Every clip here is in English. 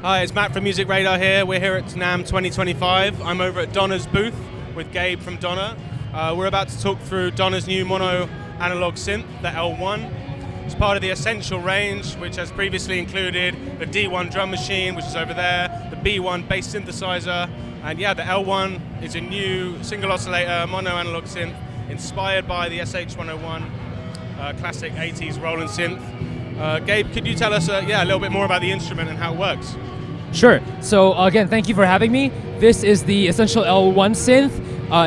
Hi, it's Matt from Music Radar here. We're here at NAMM 2025. I'm over at Donna's booth with Gabe from Donna. We're about to talk through Donna's new mono analog synth, the L1. It's part of the Essential range, which has previously included the D1 drum machine, which is over there, the B1 bass synthesizer, and yeah, the L1 is a new single oscillator mono analog synth inspired by the SH-101 classic 80s Roland synth. Gabe, could you tell us a little bit more about the instrument and how it works? Sure. So again, thank you for having me. This is the Essential L1 synth.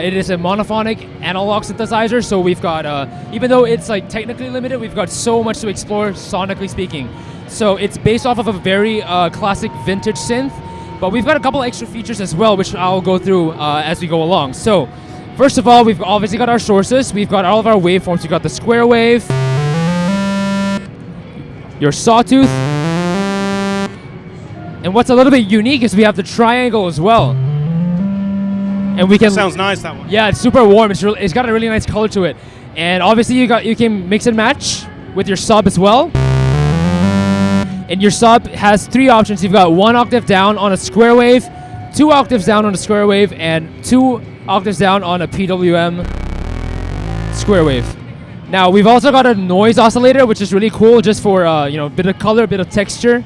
It is a monophonic analog synthesizer, so we've got, even though it's like technically limited, we've got so much to explore sonically speaking. So it's based off of a very classic vintage synth, but we've got a couple extra features as well, which I'll go through as we go along. So first of all, we've obviously got our sources. We've got all of our waveforms. We've got the square wave, your sawtooth, and what's a little bit unique is we have the triangle as well. And we can. Sounds nice, that one. Yeah, it's super warm. It's got a really nice color to it. And obviously you can mix and match with your sub as well. And your sub has three options. You've got 1 octave down on a square wave, 2 octaves down on a square wave, and 2 octaves down on a PWM square wave. Now we've also got a noise oscillator, which is really cool, just for a bit of color, a bit of texture.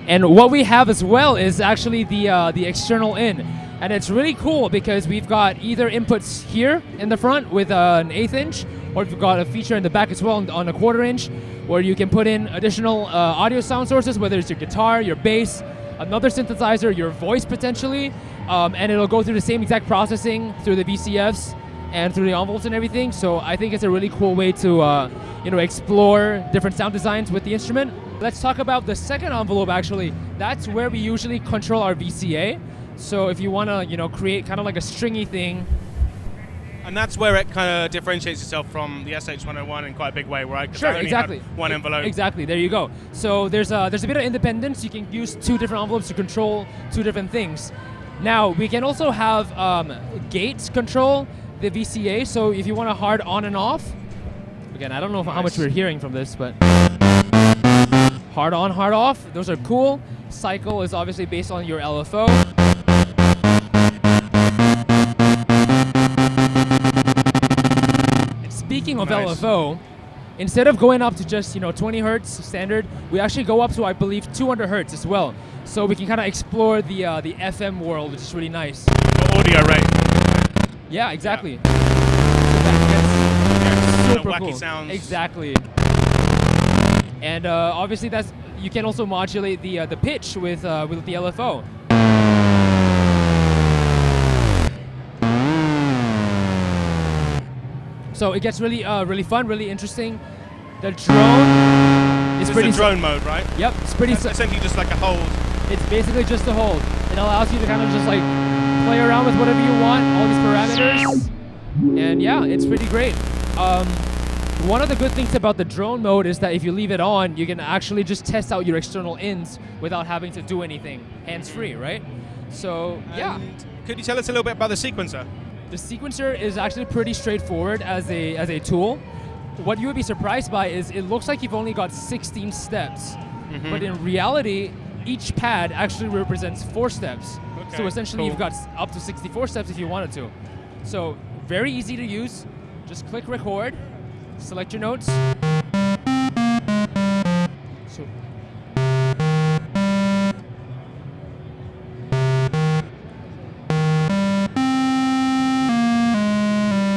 And what we have as well is actually the external in, and it's really cool because we've got either inputs here in the front with an 1/8 inch, or we've got a feature in the back as well on a 1/4 inch, where you can put in additional audio sound sources, whether it's your guitar, your bass, another synthesizer, your voice potentially, and it'll go through the same exact processing through the VCFs and through the envelopes and everything. So I think it's a really cool way to explore different sound designs with the instrument. Let's talk about the second envelope actually. That's where we usually control our VCA. So if you want to create kind of like a stringy thing. And that's where it kind of differentiates itself from the SH-101 in quite a big way, right? Sure, exactly. One envelope. Exactly, there you go. So there's a bit of independence. You can use 2 different envelopes to control 2 different things. Now we can also have gates control the VCA, so if you want to hard on and off, again, I don't know how much we're hearing from this, but hard on, hard off, those are cool. Cycle is obviously based on your LFO. And speaking of LFO, instead of going up to just 20 hertz standard, we actually go up to, I believe, 200 hertz as well. So we can kind of explore the FM world, which is really nice. The audio rate. Yeah, exactly. Yeah. Super wacky cool. sounds. Exactly. And obviously you can also modulate the pitch with the LFO. So it gets really fun, really interesting. The drone is pretty. It's the drone mode, right? Yep, it's pretty. It's essentially just like a hold. It's basically just a hold. It allows you to kind of just like play around with whatever you want, all these parameters, and yeah, it's pretty great. One of the good things about the drone mode is that if you leave it on, you can actually just test out your external ins without having to do anything, hands-free, right? So yeah. And could you tell us a little bit about the sequencer? The sequencer is actually pretty straightforward as a tool. What you would be surprised by is it looks like you've only got 16 steps, but in reality, each pad actually represents 4 steps. Okay, so essentially cool. You've got up to 64 steps if you wanted to. So very easy to use. Just click record, select your notes. So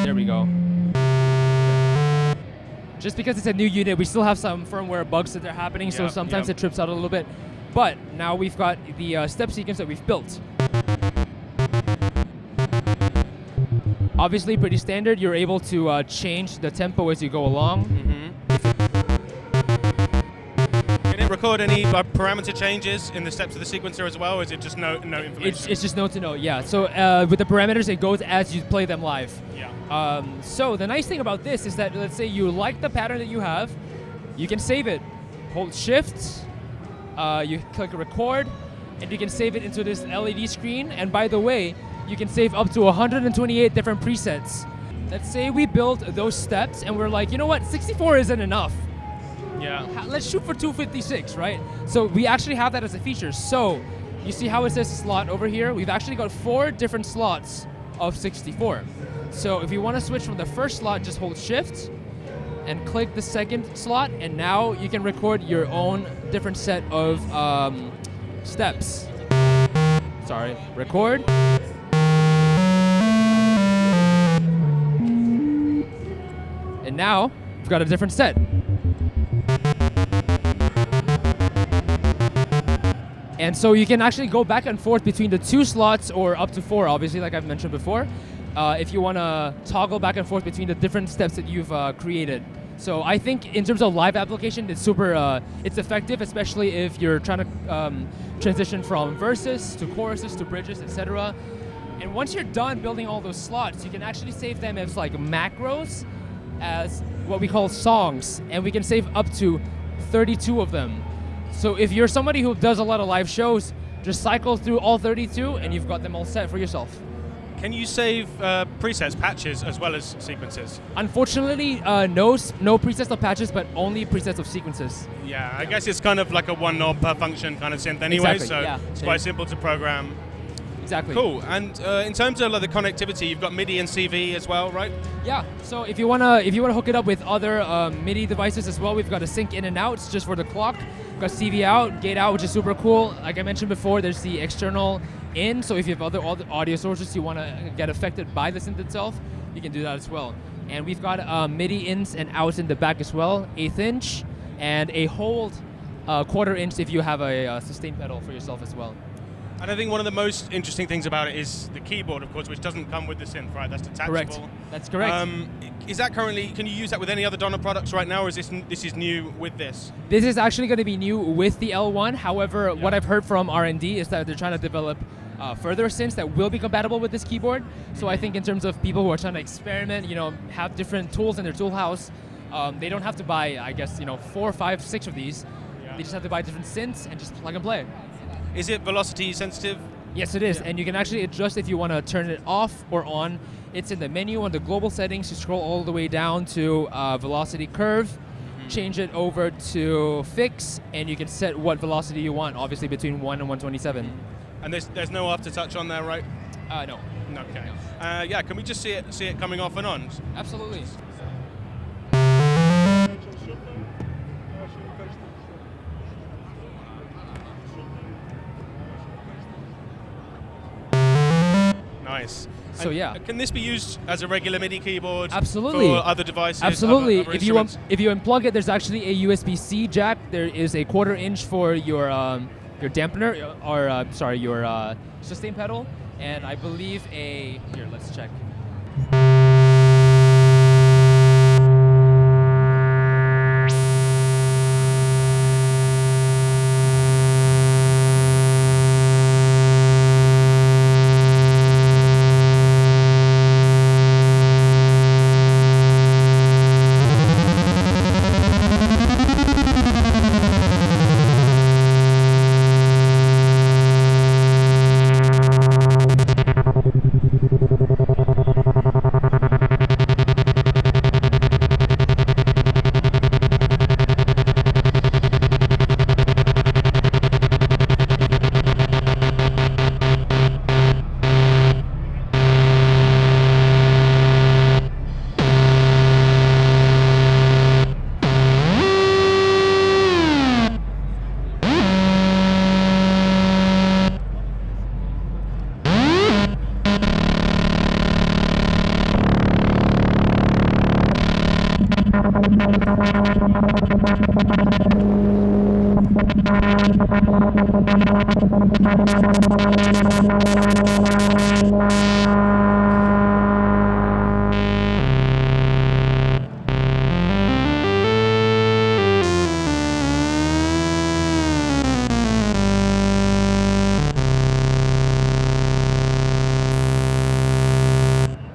there we go. Just because it's a new unit, we still have some firmware bugs that are happening, so sometimes it trips out a little bit. But now we've got the step sequence that we've built. Obviously pretty standard. You're able to change the tempo as you go along. Can it record any parameter changes in the steps of the sequencer as well, or is it just no information? It's just note to note, yeah. So with the parameters, it goes as you play them live. Yeah. So the nice thing about this is that, let's say you like the pattern that you have, you can save it. Hold Shift, you click record, and you can save it into this LED screen. And by the way, you can save up to 128 different presets. Let's say we build those steps and we're like, you know what, 64 isn't enough. Yeah. Let's shoot for 256, right? So we actually have that as a feature. So you see how it says slot over here? We've actually got 4 different slots of 64. So if you want to switch from the first slot, just hold shift and click the second slot, and now you can record your own different set of steps. Sorry, record. And now we've got a different set. And so you can actually go back and forth between the 2 slots, or up to 4, obviously, like I've mentioned before, if you want to toggle back and forth between the different steps that you've created. So I think in terms of live application, it's super, it's effective, especially if you're trying to transition from verses to choruses to bridges, etc. And once you're done building all those slots, you can actually save them as like macros, as what we call songs, and we can save up to 32 of them. So if you're somebody who does a lot of live shows, just cycle through all 32 and you've got them all set for yourself. Can you save presets, patches, as well as sequences? Unfortunately, no presets of patches, but only presets of sequences. Yeah, I guess it's kind of like a one knob per function kind of synth anyway, Exactly, so yeah. it's quite simple to program. Exactly. Cool. And in terms of like, the connectivity, you've got MIDI and CV as well, right? Yeah. So if you wanna hook it up with other MIDI devices as well, we've got a sync in and out just for the clock. We've got CV out, gate out, which is super cool. Like I mentioned before, there's the external in. So if you have other audio sources you want to get affected by the synth itself, you can do that as well. And we've got MIDI ins and outs in the back as well, 1/8 inch, and a hold 1/4 inch if you have a sustain pedal for yourself as well. And I think one of the most interesting things about it is the keyboard, of course, which doesn't come with the synth, right? That's detachable. Correct. That's correct. Is that currently, can you use that with any other Donna products right now, or is this is new with this? This is actually going to be new with the L1. However, what I've heard from R&D is that they're trying to develop further synths that will be compatible with this keyboard. So I think in terms of people who are trying to experiment, have different tools in their tool house, they don't have to buy, I guess, 4, 5, 6 of these. They just have to buy different synths and just plug and play. Is it velocity sensitive? Yes, it is, and you can actually adjust if you want to turn it off or on. It's in the menu on the global settings. You scroll all the way down to velocity curve, change it over to fix, and you can set what velocity you want, obviously between 1 and 127. And there's no aftertouch on there, right? No. Okay. Yeah, can we just see it coming off and on? Absolutely. Nice. So yeah. Can this be used as a regular MIDI keyboard? Absolutely. For other devices? Absolutely. Other if you unplug it, there's actually a USB-C jack. There is a 1/4 inch for your dampener, or your sustain pedal, and I believe here. Let's check.